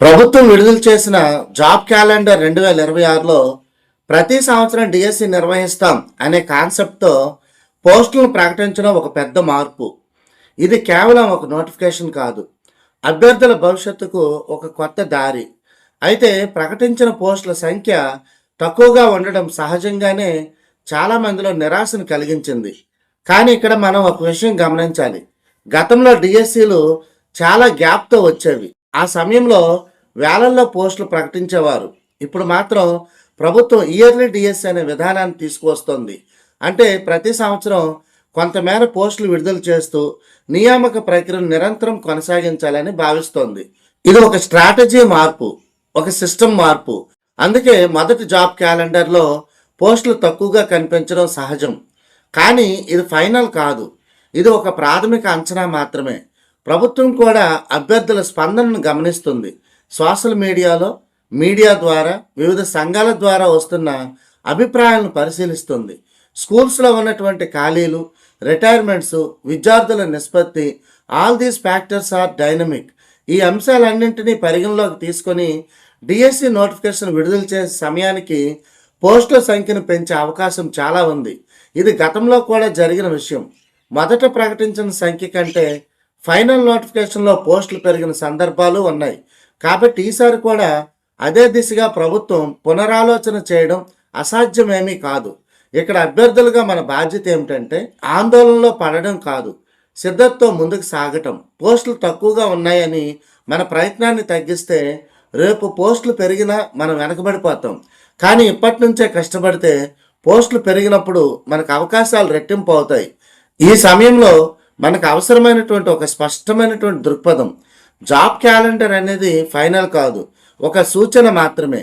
ప్రభుత్వం విడుదల చేసిన జాబ్ క్యాలెండర్ 2026లో ప్రతి సంవత్సరం డిఎస్సి నిర్వహిస్తాం అనే కాన్సెప్ట్తో పోస్టులను ప్రకటించడం ఒక పెద్ద మార్పు. ఇది కేవలం ఒక నోటిఫికేషన్ కాదు, అభ్యర్థుల భవిష్యత్తుకు ఒక కొత్త దారి. అయితే ప్రకటించిన పోస్టుల సంఖ్య తక్కువగా ఉండడం సహజంగానే చాలా మందిలో నిరాశను కలిగించింది. కానీ ఇక్కడ మనం ఒక విషయం గమనించాలి. గతంలో డిఎస్సీలు చాలా గ్యాప్తో వచ్చేవి. ఆ సమయంలో వేలల్లో పోస్టులు ప్రకటించేవారు. ఇప్పుడు మాత్రం ప్రభుత్వం ఇయర్లీ డిఎస్సి అనే విధానాన్ని తీసుకువస్తోంది. అంటే ప్రతి సంవత్సరం కొంతమేర పోస్టులు విడుదల చేస్తూ నియామక ప్రక్రియను నిరంతరం కొనసాగించాలని భావిస్తోంది. ఇది ఒక స్ట్రాటజీ మార్పు, ఒక సిస్టమ్ మార్పు. అందుకే మొదటి జాబ్ క్యాలెండర్లో పోస్టులు తక్కువగా కనిపించడం సహజం. కానీ ఇది ఫైనల్ కాదు, ఇది ఒక ప్రాథమిక అంచనా మాత్రమే. ప్రభుత్వం కూడా అభ్యర్థుల స్పందనను గమనిస్తుంది. సోషల్ మీడియా ద్వారా, వివిధ సంఘాల ద్వారా వస్తున్న అభిప్రాయాలను పరిశీలిస్తుంది. స్కూల్స్లో ఉన్నటువంటి ఖాళీలు, రిటైర్మెంట్స్, విద్యార్థుల నిష్పత్తి, all these factors are dynamic. ఈ అంశాలన్నింటినీ పరిగణలోకి తీసుకొని డిఎస్సి నోటిఫికేషన్ విడుదల చేసే సమయానికి పోస్టుల సంఖ్యను పెంచే అవకాశం చాలా ఉంది. ఇది గతంలో కూడా జరిగిన విషయం. మొదట ప్రకటించిన సంఖ్య కంటే ఫైనల్ నోటిఫికేషన్లో పోస్టులు పెరిగిన సందర్భాలు ఉన్నాయి. కాబట్టి ఈసారి కూడా అదే దిశగా ప్రభుత్వం పునరాలోచన చేయడం అసాధ్యమేమీ కాదు. ఇక్కడ అభ్యర్థులుగా మన బాధ్యత ఏమిటంటే ఆందోళనలో పడడం కాదు, సిద్ధతతో ముందుకు సాగటం. పోస్టులు తక్కువగా ఉన్నాయని మన ప్రయత్నాన్ని తగ్గిస్తే రేపు పోస్టులు పెరిగినా మనం వెనకబడిపోతాం. కానీ ఇప్పటి నుంచే కష్టపడితే పోస్టులు పెరిగినప్పుడు మనకు అవకాశాలు రెట్టింపు అవుతాయి. ఈ సమయంలో మనకు అవసరమైనటువంటి ఒక స్పష్టమైనటువంటి దృక్పథం. జాబ్ క్యాలెండర్ అనేది ఫైనల్ కాదు, ఒక సూచన మాత్రమే.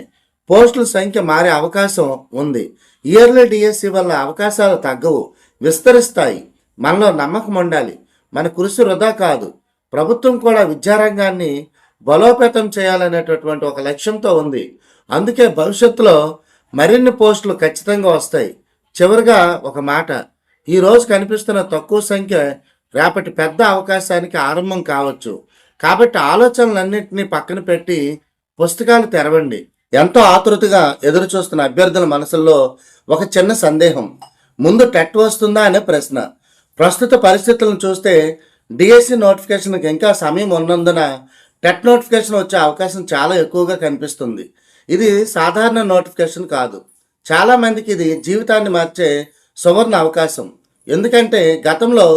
పోస్టుల సంఖ్య మారే అవకాశం ఉంది. ఇయర్లీ డిఎస్సి వల్ల అవకాశాలు తగ్గవు, విస్తరిస్తాయి. మనలో నమ్మకం ఉండాలి. మన కృషి వృధా కాదు. ప్రభుత్వం కూడా విద్యారంగాన్ని బలోపేతం చేయాలనేటటువంటి ఒక లక్ష్యంతో ఉంది. అందుకే భవిష్యత్తులో మరిన్ని పోస్టులు ఖచ్చితంగా వస్తాయి. చివరిగా ఒక మాట, ఈరోజు కనిపిస్తున్న తక్కువ సంఖ్య రేపటి పెద్ద అవకాశానికి ఆరంభం కావచ్చు. కాబట్టి ఆలోచనలన్నింటినీ పక్కన పెట్టి పుస్తకాలు తెరవండి. ఎంతో ఆతృతగా ఎదురు చూస్తున్న అభ్యర్థుల మనసుల్లో ఒక చిన్న సందేహం. ముందు టెట్ వస్తుందా అనే ప్రశ్న. ప్రస్తుత పరిస్థితులను చూస్తే డిఎస్సి నోటిఫికేషన్కి ఇంకా సమయం ఉన్నందున టెట్ నోటిఫికేషన్ వచ్చే అవకాశం చాలా ఎక్కువగా కనిపిస్తుంది. ఇది సాధారణ నోటిఫికేషన్ కాదు. చాలామందికి ఇది జీవితాన్ని మార్చే సువర్ణ అవకాశం. ఎందుకంటే గతంలో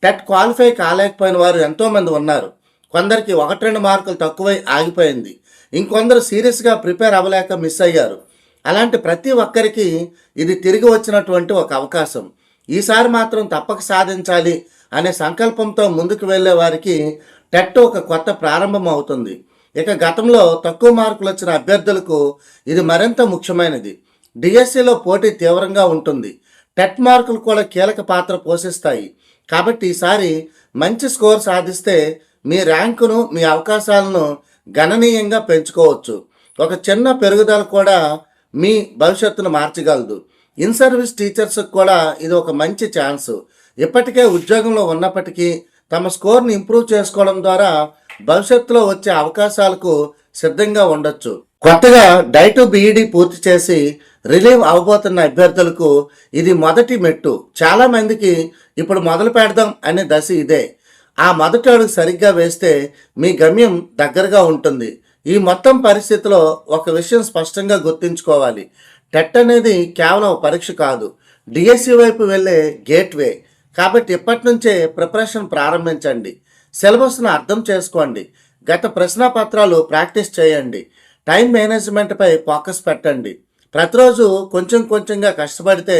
టెట్ క్వాలిఫై కాలేకపోయిన వారు ఎంతోమంది ఉన్నారు. కొందరికి 1-2 మార్కులు తక్కువై ఆగిపోయింది. ఇంకొందరు సీరియస్గా ప్రిపేర్ అవ్వలేక మిస్ అయ్యారు. అలాంటి ప్రతి ఒక్కరికి ఇది తిరిగి వచ్చినటువంటి ఒక అవకాశం. ఈసారి మాత్రం తప్పక సాధించాలి అనే సంకల్పంతో ముందుకు వెళ్ళే వారికి టెట్ ఒక కొత్త ప్రారంభం అవుతుంది. ఇక గతంలో తక్కువ మార్కులు వచ్చిన అభ్యర్థులకు ఇది మరింత ముఖ్యమైనది. డిఎస్సిలో పోటీ తీవ్రంగా ఉంటుంది. టెట్ మార్కులు కూడా కీలక పాత్ర పోషిస్తాయి. కాబట్టి ఈసారి మంచి స్కోర్ సాధిస్తే మీ ర్యాంకును, మీ అవకాశాలను గణనీయంగా పెంచుకోవచ్చు. ఒక చిన్న పెరుగుదల కూడా మీ భవిష్యత్తును మార్చగలదు. ఇన్ సర్వీస్ టీచర్స్కి కూడా ఇది ఒక మంచి ఛాన్స్. ఇప్పటికే ఉద్యోగంలో ఉన్నప్పటికీ తమ స్కోర్ని ఇంప్రూవ్ చేసుకోవడం ద్వారా భవిష్యత్తులో వచ్చే అవకాశాలకు సిద్ధంగా ఉండొచ్చు. కొత్తగా డైటు బీఈడి పూర్తి చేసి రిలీవ్ అవబోతున్న అభ్యర్థులకు ఇది మొదటి మెట్టు. చాలామందికి ఇప్పుడు మొదలు పెడదాం అనే దశ ఇదే. ఆ మొదటి అడుగు సరిగ్గా వేస్తే మీ గమ్యం దగ్గరగా ఉంటుంది. ఈ మొత్తం పరిస్థితిలో ఒక విషయం స్పష్టంగా గుర్తుంచుకోవాలి. టెట్ అనేది కేవలం పరీక్ష కాదు, డిఎస్సి వైపు వెళ్ళే గేట్వే. కాబట్టి ఇప్పటి నుంచే ప్రిపరేషన్ ప్రారంభించండి. సిలబస్ను అర్థం చేసుకోండి. గత ప్రశ్నపత్రాలు ప్రాక్టీస్ చేయండి. టైం మేనేజ్మెంట్పై ఫోకస్ పెట్టండి. ప్రతిరోజు కొంచెం కొంచెంగా కష్టపడితే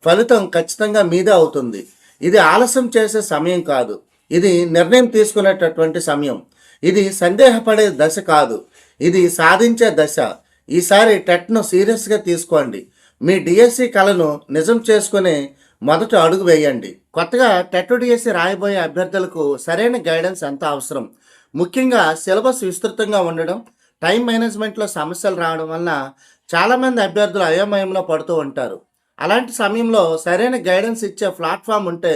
ఫలితం ఖచ్చితంగా మీదే అవుతుంది. ఇది ఆలస్యం చేసే సమయం కాదు, ఇది నిర్ణయం తీసుకునేటటువంటి సమయం. ఇది సందేహపడే దశ కాదు, ఇది సాధించే దశ. ఈసారి టెట్ను సీరియస్గా తీసుకోండి. మీ డిఎస్సి కళను నిజం చేసుకునే మొదట అడుగు వేయండి. కొత్తగా టెట్ డిఎస్సి రాయబోయే అభ్యర్థులకు సరైన గైడెన్స్ ఎంత అవసరం. ముఖ్యంగా సిలబస్ విస్తృతంగా ఉండడం, టైం మేనేజ్మెంట్లో సమస్యలు రావడం వల్ల చాలామంది అభ్యర్థులు అయోమయంలో పడుతూ ఉంటారు. అలాంటి సమయంలో సరైన గైడెన్స్ ఇచ్చే ప్లాట్ఫామ్ ఉంటే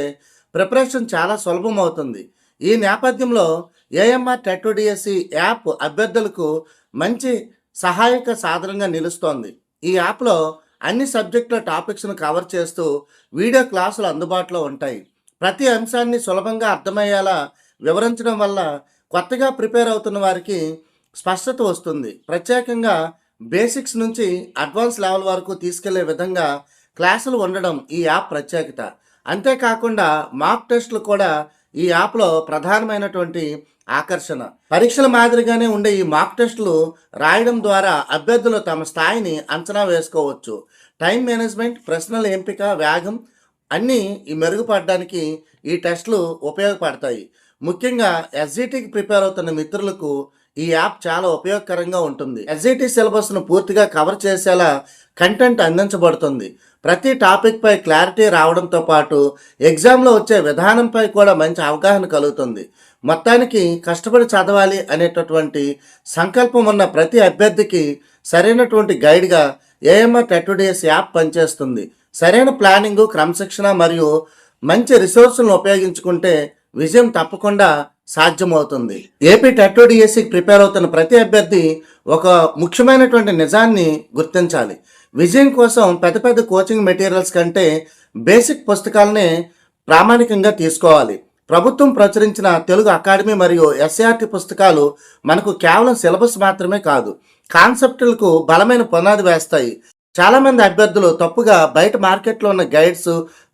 ప్రిపరేషన్ చాలా సులభం అవుతుంది. ఈ నేపథ్యంలో ఏఎంఆర్ టెట్ డిఎస్సి యాప్ అభ్యర్థులకు మంచి సహాయక సాధనంగా నిలుస్తోంది. ఈ యాప్లో అన్ని సబ్జెక్టుల టాపిక్స్ను కవర్ చేస్తూ వీడియో క్లాసులు అందుబాటులో ఉంటాయి. ప్రతి అంశాన్ని సులభంగా అర్థమయ్యేలా వివరించడం వల్ల కొత్తగా ప్రిపేర్ అవుతున్న వారికి స్పష్టత వస్తుంది. ప్రత్యేకంగా బేసిక్స్ నుంచి అడ్వాన్స్ లెవెల్ వరకు తీసుకెళ్లే విధంగా క్లాసులు ఉండడం ఈ యాప్ ప్రత్యేకత. అంతేకాకుండా మాక్ టెస్టులు కూడా ఈ యాప్లో ప్రధానమైనటువంటి ఆకర్షణ. పరీక్షల మాదిరిగానే ఉండే ఈ మాక్ టెస్టులు రాయడం ద్వారా అభ్యర్థులు తమ స్థాయిని అంచనా వేసుకోవచ్చు. టైం మేనేజ్మెంట్, ప్రశ్నల ఎంపిక, వేగం అన్నీ ఈ మెరుగుపడడానికి ఈ టెస్టులు ఉపయోగపడతాయి. ముఖ్యంగా ఎస్జిటికి ప్రిపేర్ అవుతున్న మిత్రులకు ఈ యాప్ చాలా ఉపయోగకరంగా ఉంటుంది. ఎస్జిటి సిలబస్ను పూర్తిగా కవర్ చేసేలా కంటెంట్ అందించబడుతుంది. ప్రతి టాపిక్పై క్లారిటీ రావడంతో పాటు ఎగ్జామ్లో వచ్చే విధానంపై కూడా మంచి అవగాహన కలుగుతుంది. మొత్తానికి కష్టపడి చదవాలి అనేటటువంటి సంకల్పం ఉన్న ప్రతి అభ్యర్థికి సరైనటువంటి గైడ్గా ఏఎంఆర్ టెట్ డిఎస్సి యాప్ పనిచేస్తుంది. సరైన ప్లానింగ్, క్రమశిక్షణ మరియు మంచి రిసోర్సులను ఉపయోగించుకుంటే విజయం తప్పకుండా సాధ్యమవుతుంది. ఏపీ టెట్ డిఎస్సికి ప్రిపేర్ అవుతున్న ప్రతి అభ్యర్థి ఒక ముఖ్యమైనటువంటి నిజాన్ని గుర్తించాలి. విజయం కోసం పెద్ద పెద్ద కోచింగ్ మెటీరియల్స్ కంటే బేసిక్ పుస్తకాలనే ప్రామాణికంగా తీసుకోవాలి. ప్రభుత్వం ప్రచురించిన తెలుగు అకాడమీ మరియు ఎస్సీఆర్టీ పుస్తకాలు మనకు కేవలం సిలబస్ మాత్రమే కాదు, కాన్సెప్టులకు బలమైన పునాది వేస్తాయి. చాలామంది అభ్యర్థులు తప్పుగా బయట మార్కెట్లో ఉన్న గైడ్స్,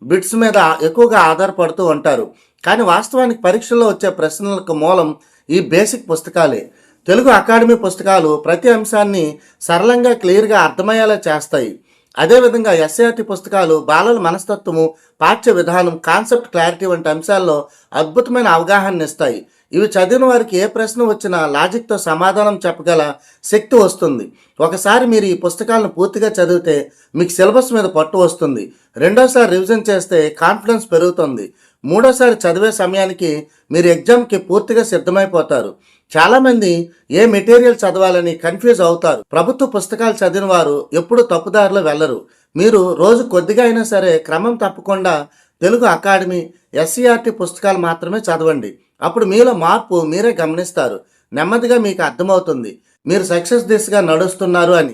బిట్స్ మీద ఎక్కువగా ఆధారపడుతూ ఉంటారు. కానీ వాస్తవానికి పరీక్షల్లో వచ్చే ప్రశ్నలకు మూలం ఈ బేసిక్ పుస్తకాలే. తెలుగు అకాడమీ పుస్తకాలు ప్రతి అంశాన్ని సరళంగా, క్లియర్గా అర్థమయ్యేలా చేస్తాయి. అదేవిధంగా ఎస్సీఆర్టీ పుస్తకాలు బాలల మనస్తత్వము, పాఠ్య విధానం, కాన్సెప్ట్ క్లారిటీ వంటి అంశాల్లో అద్భుతమైన అవగాహన ఇస్తాయి. ఇవి చదివిన వారికి ఏ ప్రశ్న వచ్చినా లాజిక్తో సమాధానం చెప్పగల శక్తి వస్తుంది. ఒకసారి మీరు ఈ పుస్తకాలను పూర్తిగా చదివితే మీకు సిలబస్ మీద పట్టు వస్తుంది. రెండోసారి రివిజన్ చేస్తే కాన్ఫిడెన్స్ పెరుగుతుంది. మూడోసారి చదివే సమయానికి మీరు ఎగ్జామ్కి పూర్తిగా సిద్ధమైపోతారు. చాలామంది ఏ మెటీరియల్ చదవాలని కన్ఫ్యూజ్ అవుతారు. ప్రభుత్వ పుస్తకాలు చదివిన వారు ఎప్పుడూ తప్పుదారిలో వెళ్ళరు. మీరు రోజు కొద్దిగా అయినా సరే క్రమం తప్పకుండా తెలుగు అకాడమీ, ఎస్సీఆర్టీ పుస్తకాలు మాత్రమే చదవండి. అప్పుడు మీలో మార్పు మీరే గమనిస్తారు. నెమ్మదిగా మీకు అర్థమవుతుంది మీరు సక్సెస్ దిశగా నడుస్తున్నారు అని.